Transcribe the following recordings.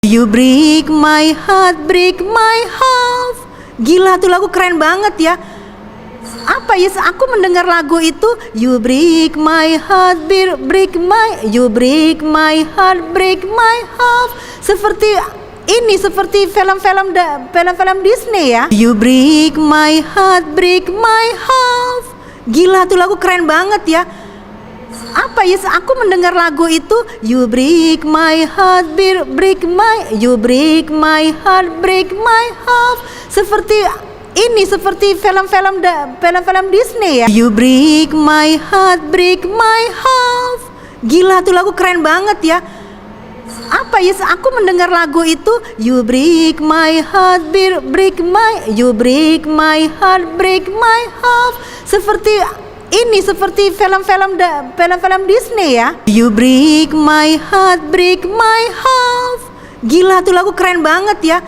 You break my heart, break my half. Gila tuh lagu keren banget ya. Apa ya, aku mendengar lagu itu, you break my heart, break my, you break my heart, break my half. Seperti ini, seperti film-film Disney ya. You break my heart, break my half. Gila tuh lagu keren banget ya. Apa ya, aku mendengar lagu itu, you break my heart, break my, you break my heart, break my half. Seperti ini, seperti film-film Disney ya. You break my heart, break my half. Gila tuh lagu keren banget ya. Apa ya, aku mendengar lagu itu, you break my heart, break my, you break my heart, break my half. Seperti ini, seperti film-film Disney ya. You break my heart, break my half. Gila tuh lagu keren banget ya.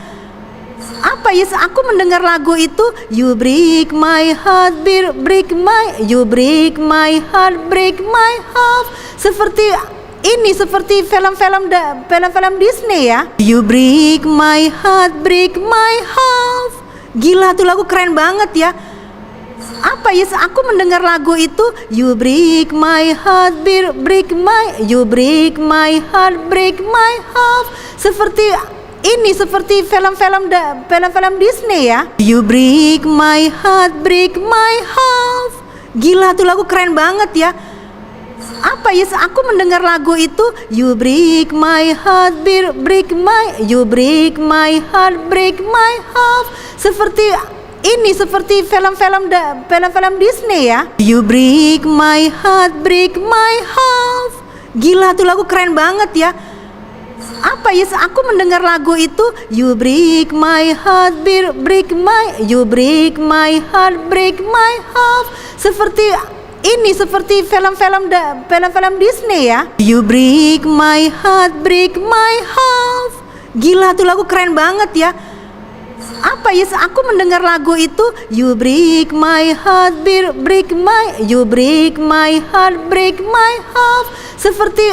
Apa ya, aku mendengar lagu itu, you break my heart, break my, you break my heart, break my half. Seperti ini, seperti film-film Disney ya. You break my heart, break my half. Gila tuh lagu keren banget ya. Apa ya, aku mendengar lagu itu, you break my heart, break my, you break my heart, break my half. Seperti ini, seperti film-film Disney ya. You break my heart, break my half. Gila tuh lagu keren banget ya. Apa ya, aku mendengar lagu itu, you break my heart, break my, you break my heart, break my half. Seperti ini, seperti film-film Disney ya. You break my heart, break my half. Gila tuh lagu keren banget ya. Apa ya, aku mendengar lagu itu, you break my heart, break my, you break my heart, break my half. Seperti ini, seperti film-film Disney ya. You break my heart, break my half. Gila tuh lagu keren banget ya. Apa ya, aku mendengar lagu itu, you break my heart, break my, you break my heart, break my half. Seperti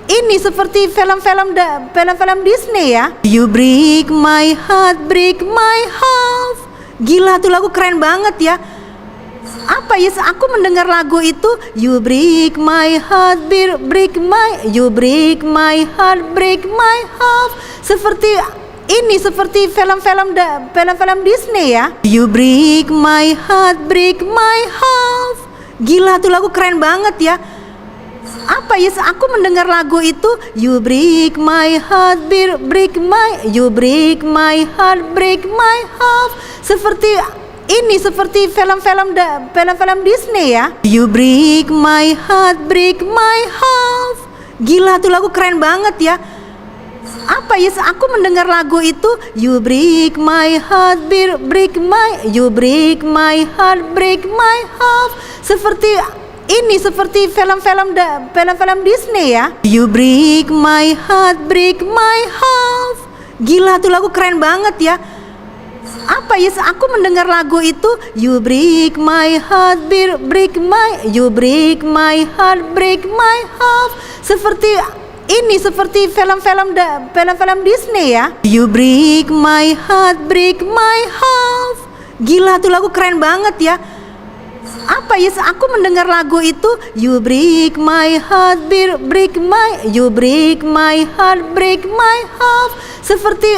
ini, seperti film-film Disney ya. You break my heart, break my half. Gila tuh lagu keren banget ya. Apa ya, aku mendengar lagu itu, you break my heart, break my, you break my heart, break my half. Seperti ini, seperti film-film Disney ya. You break my heart, break my half. Gila tuh lagu keren banget ya. Apa ya, aku mendengar lagu itu, you break my heart, break my, you break my heart, break my half. Seperti ini, seperti film-film Disney ya. You break my heart, break my half. Gila tuh lagu keren banget ya. Apa ya, aku mendengar lagu itu, you break my heart, break my, you break my heart, break my half. Seperti ini, seperti film-film Disney ya. You break my heart, break my half. Gila tuh lagu keren banget ya. Apa ya, aku mendengar lagu itu, you break my heart, break my, you break my heart, break my half. Seperti ini, seperti film-film Disney ya. You break my heart, break my half. Gila tuh lagu keren banget ya. Apa ya, aku mendengar lagu itu, you break my heart, break my, you break my heart, break my half. Seperti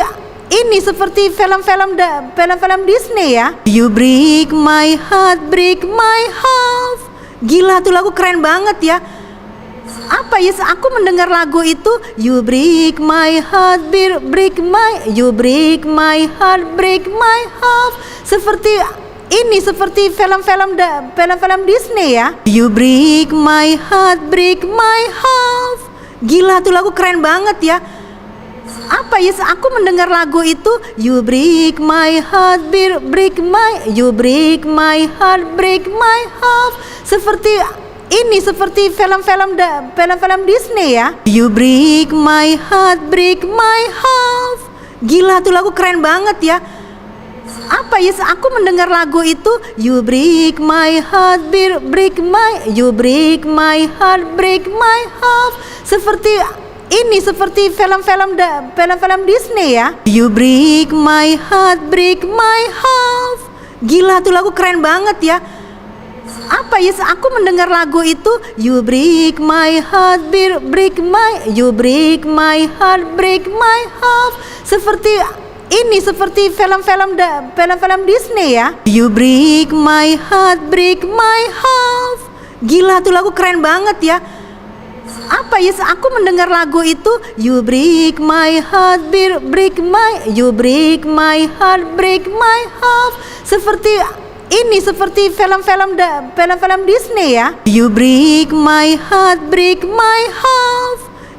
ini, seperti film-film Disney ya. You break my heart, break my half. Gila tuh lagu keren banget ya. Apa ya, aku mendengar lagu itu, you break my heart, break my, you break my heart, break my half. Seperti ini, seperti film-film Disney ya. You break my heart, break my half. Gila tuh lagu keren banget ya. Apa ya, aku mendengar lagu itu, you break my heart, break my, you break my heart, break my half. Seperti ini, seperti film-film Disney ya. You break my heart, break my half. Gila tuh lagu keren banget ya. Apa ya, aku mendengar lagu itu, you break my heart, break my, you break my heart, break my half. Seperti ini seperti film-film Disney ya. You break my heart. Gila tuh lagu keren banget ya. Apa ya, aku mendengar lagu itu, you break my heart, you break my heart, break my heart. Seperti film-film Disney ya. You break my heart. Gila tuh lagu keren banget ya. Apa ya, aku mendengar lagu itu, you break my heart, you break my heart, break my heart. Seperti film-film Disney ya. You break my heart.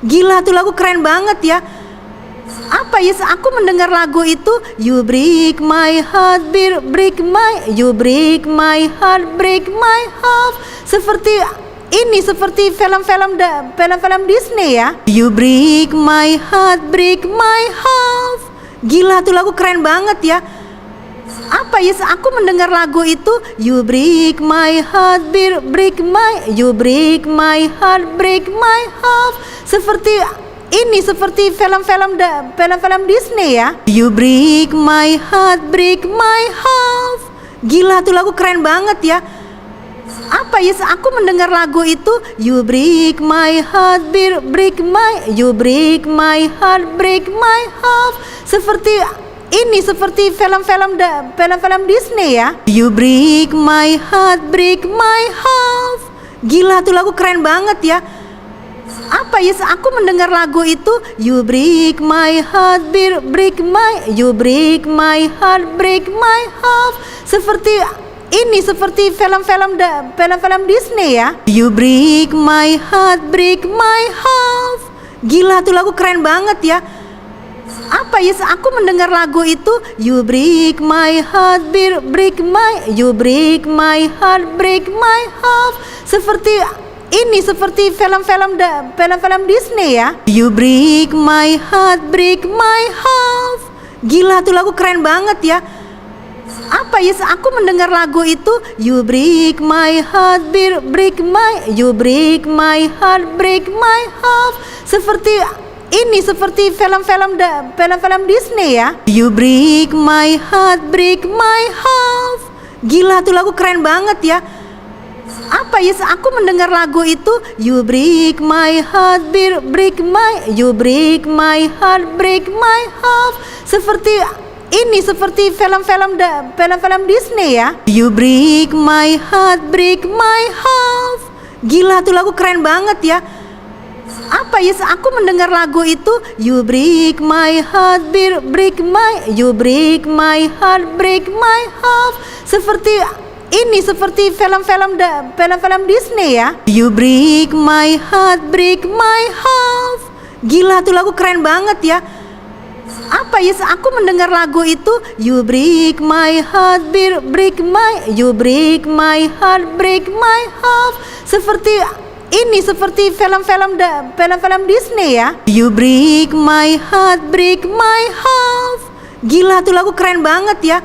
Gila tuh lagu keren banget ya. Apa ya, aku mendengar lagu itu, you break my heart, you break my heart, break my heart. Seperti film-film Disney ya. You break my heart. Gila tuh lagu keren banget ya. Apa ya, aku mendengar lagu itu, you break my heart, you break my heart, break my heart. Seperti film-film Disney ya. You break my heart. Gila tuh lagu keren banget ya. Apa ya, aku mendengar lagu itu, you break my heart, you break my heart, break my heart. Seperti film-film Disney ya. You break my heart. Gila tuh lagu keren banget ya. Apa ya, aku mendengar lagu itu, you break my heart, you break my heart, break my heart. Seperti film-film Disney ya. You break my heart. Gila tuh lagu keren banget ya. Apa ya, aku mendengar lagu itu, you break my heart, you break my heart, break my heart. Seperti film-film Disney ya. You break my heart. Gila tuh lagu keren banget ya. Apa ya, aku mendengar lagu itu, you break my heart, you break my heart, break my heart. Seperti film-film Disney ya. You break my heart. Gila tuh lagu keren banget ya. Apa ya, aku mendengar lagu itu, you break my heart, you break my heart, break my heart. Seperti film-film Disney ya. You break my heart. Gila tuh lagu keren banget ya. Apa ya, aku mendengar lagu itu, you break my heart, you break my heart, break my heart. Seperti film-film Disney ya. You break my heart. Gila tuh lagu keren banget ya. Apa ya, aku mendengar lagu itu, you break my heart, you break my heart, break my heart. Seperti film-film Disney ya. You break my heart. Gila tuh lagu keren banget ya.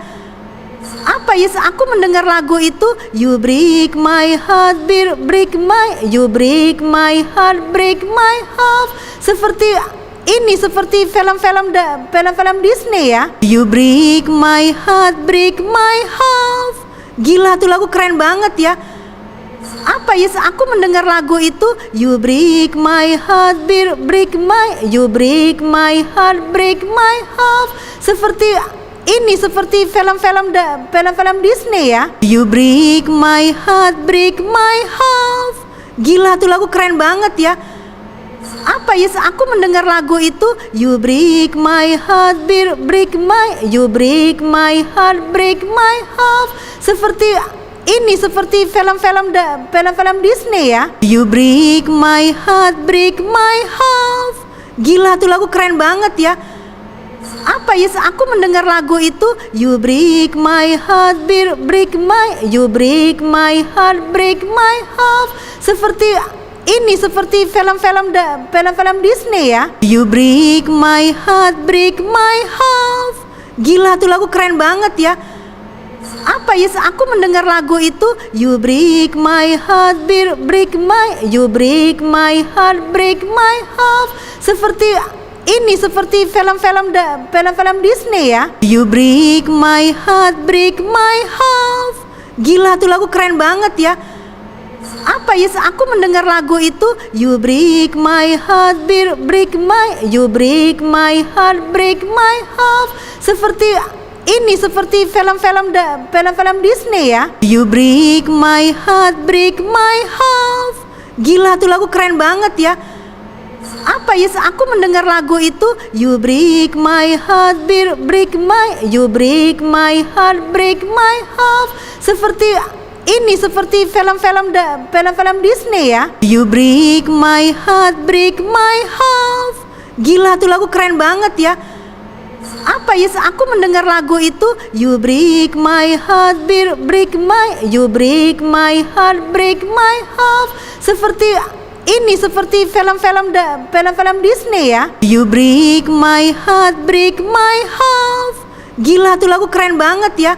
Apa ya, aku mendengar lagu itu, you break my heart, you break my heart, break my heart. Seperti film-film Disney ya. You break my heart. Gila tuh lagu keren banget ya. Apa ya, aku mendengar lagu itu, you break my heart, you break my heart, break my heart. Seperti film-film Disney ya. You break my heart. Gila tuh lagu keren banget ya. Apa ya, aku mendengar lagu itu, you break my heart, you break my heart, break my heart. Seperti film-film Disney ya. You break my heart. Gila tuh lagu keren banget ya. Apa ya, aku mendengar lagu itu, you break my heart, you break my heart, break my heart. Seperti film-film Disney ya. You break my heart. Gila tuh lagu keren banget ya. Apa ya, aku mendengar lagu itu, you break my heart, you break my heart, break my heart. Seperti ini, seperti film-film Disney ya. You break my heart, break my heart. Gila tuh lagu keren banget ya. Apa ya, aku mendengar lagu itu, you break my heart, you break my heart, break my heart. Seperti ini, seperti film-film Disney ya. You break my heart, break my heart. Gila tuh lagu keren banget ya. Apa ya, aku mendengar lagu itu, you break my heart, you break my heart, break my heart. Seperti ini, seperti film-film Disney ya. You break my heart, break my heart. Gila tuh lagu keren banget ya. Apa ya, aku mendengar lagu itu, you break my heart, you break my heart, break my heart. Seperti ini, seperti film-film Disney ya. You break my heart, break my heart. Gila tuh lagu keren banget ya.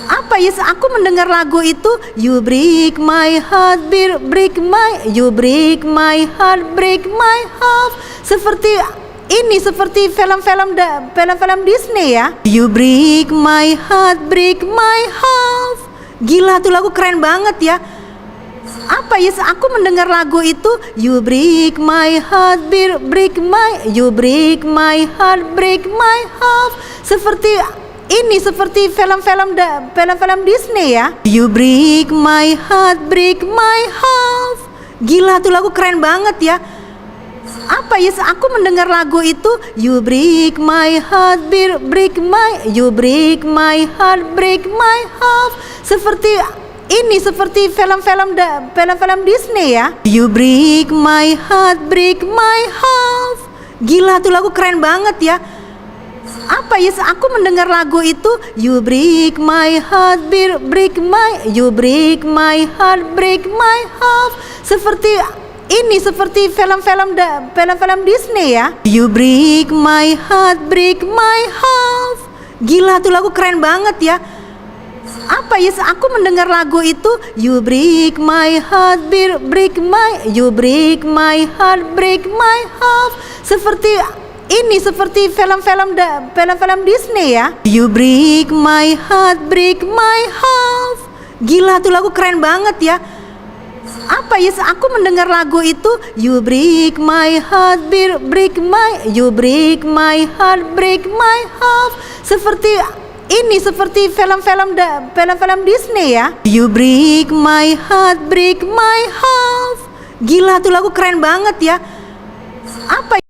Apa ya, aku mendengar lagu itu, you break my heart, you break my heart, break my heart. Seperti ini, seperti film-film Disney ya. You break my heart, break my heart. Gila tuh lagu keren banget ya. Apa ya, aku mendengar lagu itu, you break my heart, you break my heart, break my heart. Seperti ini, seperti film-film Disney ya. You break my heart, break my heart. Gila tuh lagu keren banget ya. Apa ya, aku mendengar lagu itu, you break my heart, you break my heart, break my heart. Seperti ini, seperti film-film Disney ya. You break my heart, break my heart. Gila tuh lagu keren banget ya. Apa ya, aku mendengar lagu itu, you break my heart, you break my heart, break my heart. Seperti ini, seperti film-film Disney ya. You break my heart, break my heart. Gila tuh lagu keren banget ya. Apa ya, aku mendengar lagu itu, you break my heart, you break my heart, break my heart. Seperti ini, seperti film-film Disney ya. You break my heart, break my heart. Gila tuh lagu keren banget ya. Apa ya, aku mendengar lagu itu, you break my heart, you break my heart, break my heart. Seperti ini, seperti film-film Disney ya. You break my heart, break my heart. Gila tuh lagu keren banget ya. Apa